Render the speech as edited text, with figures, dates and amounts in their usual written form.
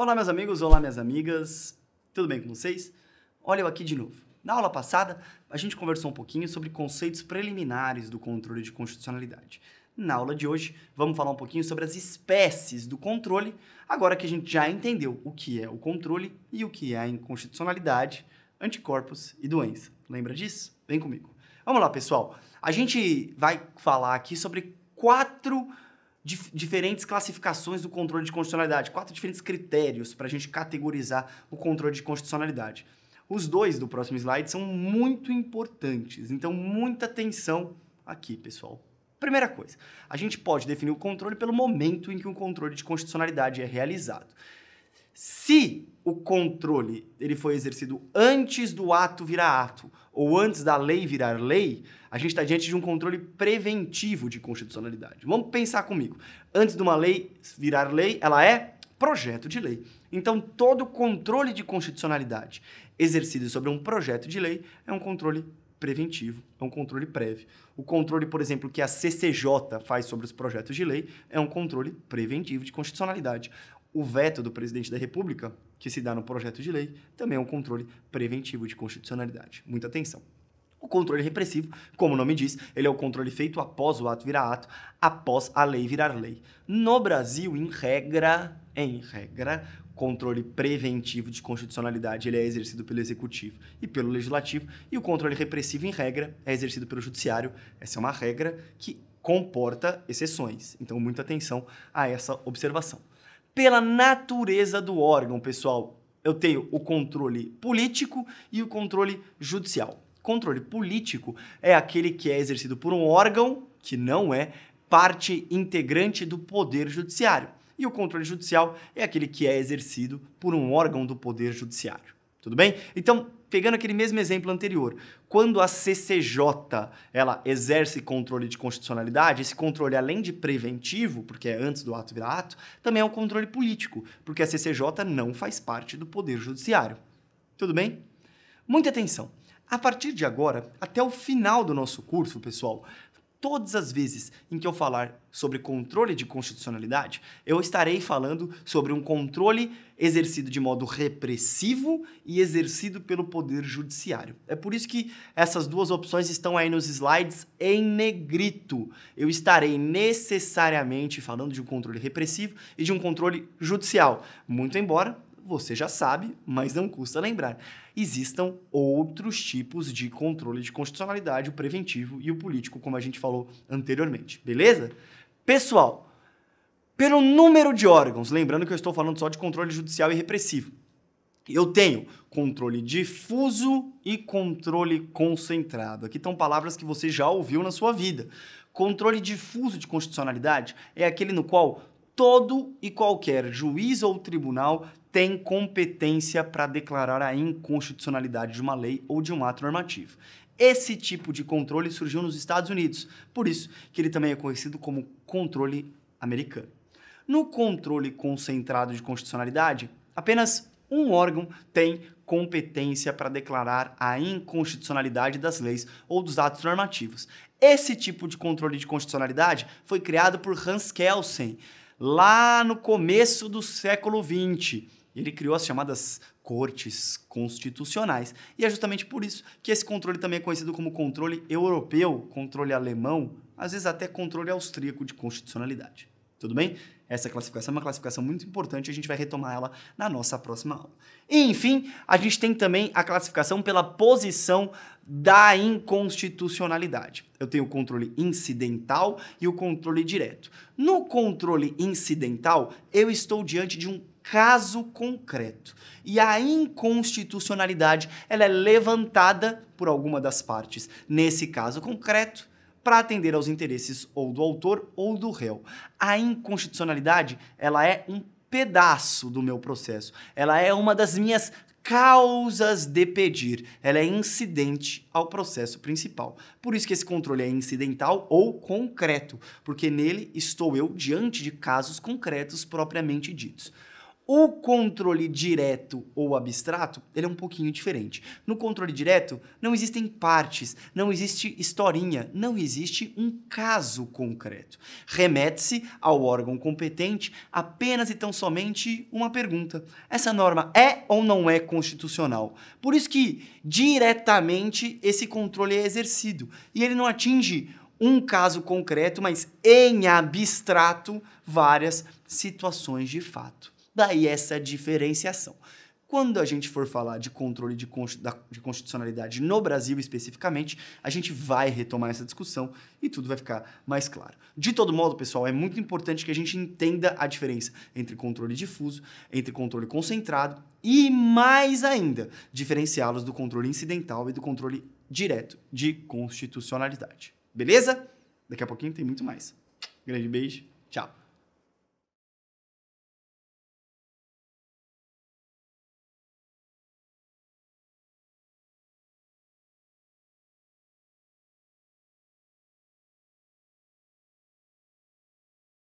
Olá, meus amigos, olá, minhas amigas, tudo bem com vocês? Olha eu aqui de novo. Na aula passada, a gente conversou um pouquinho sobre conceitos preliminares do controle de constitucionalidade. Na aula de hoje, vamos falar um pouquinho sobre as espécies do controle, agora que a gente já entendeu o que é o controle e o que é a inconstitucionalidade, anticorpos e doença. Lembra disso? Vem comigo. Vamos lá, pessoal. A gente vai falar aqui sobre quatro diferentes classificações do controle de constitucionalidade, 4 diferentes critérios para a gente categorizar o controle de constitucionalidade. Os dois do próximo slide são muito importantes, então muita atenção aqui, pessoal. Primeira coisa, a gente pode definir o controle pelo momento em que o controle de constitucionalidade é realizado. Se o controle ele foi exercido antes do ato virar ato ou antes da lei virar lei, a gente está diante de um controle preventivo de constitucionalidade. Vamos pensar comigo. Antes de uma lei virar lei, ela é projeto de lei. Então, todo controle de constitucionalidade exercido sobre um projeto de lei é um controle preventivo, é um controle prévio. O controle, por exemplo, que a CCJ faz sobre os projetos de lei é um controle preventivo de constitucionalidade. O veto do presidente da República, que se dá no projeto de lei, também é um controle preventivo de constitucionalidade. Muita atenção. O controle repressivo, como o nome diz, ele é o controle feito após o ato virar ato, após a lei virar lei. No Brasil, em regra, controle preventivo de constitucionalidade ele é exercido pelo Executivo e pelo Legislativo, e o controle repressivo, em regra, é exercido pelo Judiciário. Essa é uma regra que comporta exceções. Então, muita atenção a essa observação. Pela natureza do órgão, pessoal, eu tenho o controle político e o controle judicial. Controle político é aquele que é exercido por um órgão que não é parte integrante do Poder Judiciário. E o controle judicial é aquele que é exercido por um órgão do Poder Judiciário. Tudo bem? Então, pegando aquele mesmo exemplo anterior, quando a CCJ ela exerce controle de constitucionalidade, esse controle, além de preventivo, porque é antes do ato virar ato, também é um controle político, porque a CCJ não faz parte do Poder Judiciário. Tudo bem? Muita atenção. A partir de agora, até o final do nosso curso, pessoal, todas as vezes em que eu falar sobre controle de constitucionalidade, eu estarei falando sobre um controle exercido de modo repressivo e exercido pelo Poder Judiciário. É por isso que essas duas opções estão aí nos slides em negrito. Eu estarei necessariamente falando de um controle repressivo e de um controle judicial. Muito embora você já sabe, mas não custa lembrar. Existam outros tipos de controle de constitucionalidade, o preventivo e o político, como a gente falou anteriormente, beleza? Pessoal, pelo número de órgãos, lembrando que eu estou falando só de controle judicial e repressivo, eu tenho controle difuso e controle concentrado. Aqui estão palavras que você já ouviu na sua vida. Controle difuso de constitucionalidade é aquele no qual todo e qualquer juiz ou tribunal tem competência para declarar a inconstitucionalidade de uma lei ou de um ato normativo. Esse tipo de controle surgiu nos Estados Unidos, por isso que ele também é conhecido como controle americano. No controle concentrado de constitucionalidade, apenas um órgão tem competência para declarar a inconstitucionalidade das leis ou dos atos normativos. Esse tipo de controle de constitucionalidade foi criado por Hans Kelsen, lá no começo do século XX. Ele criou as chamadas cortes constitucionais. E é justamente por isso que esse controle também é conhecido como controle europeu, controle alemão, às vezes até controle austríaco de constitucionalidade. Tudo bem? Essa classificação é uma classificação muito importante e a gente vai retomar ela na nossa próxima aula. E, enfim, a gente tem também a classificação pela posição da inconstitucionalidade. Eu tenho o controle incidental e o controle direto. No controle incidental, eu estou diante de um caso concreto. E a inconstitucionalidade ela é levantada por alguma das partes. Nesse caso concreto, para atender aos interesses ou do autor ou do réu. A inconstitucionalidade, ela é um pedaço do meu processo. Ela é uma das minhas causas de pedir. Ela é incidente ao processo principal. Por isso que esse controle é incidental ou concreto, porque nele estou eu diante de casos concretos propriamente ditos. O controle direto ou abstrato, ele é um pouquinho diferente. No controle direto, não existem partes, não existe historinha, não existe um caso concreto. Remete-se ao órgão competente apenas e tão somente uma pergunta. Essa norma é ou não é constitucional? Por isso que, diretamente, esse controle é exercido. E ele não atinge um caso concreto, mas em abstrato, várias situações de fato. Daí essa diferenciação. Quando a gente for falar de controle de constitucionalidade no Brasil especificamente, a gente vai retomar essa discussão e tudo vai ficar mais claro. De todo modo, pessoal, é muito importante que a gente entenda a diferença entre controle difuso, entre controle concentrado e, mais ainda, diferenciá-los do controle incidental e do controle direto de constitucionalidade. Beleza? Daqui a pouquinho tem muito mais. Grande beijo, tchau!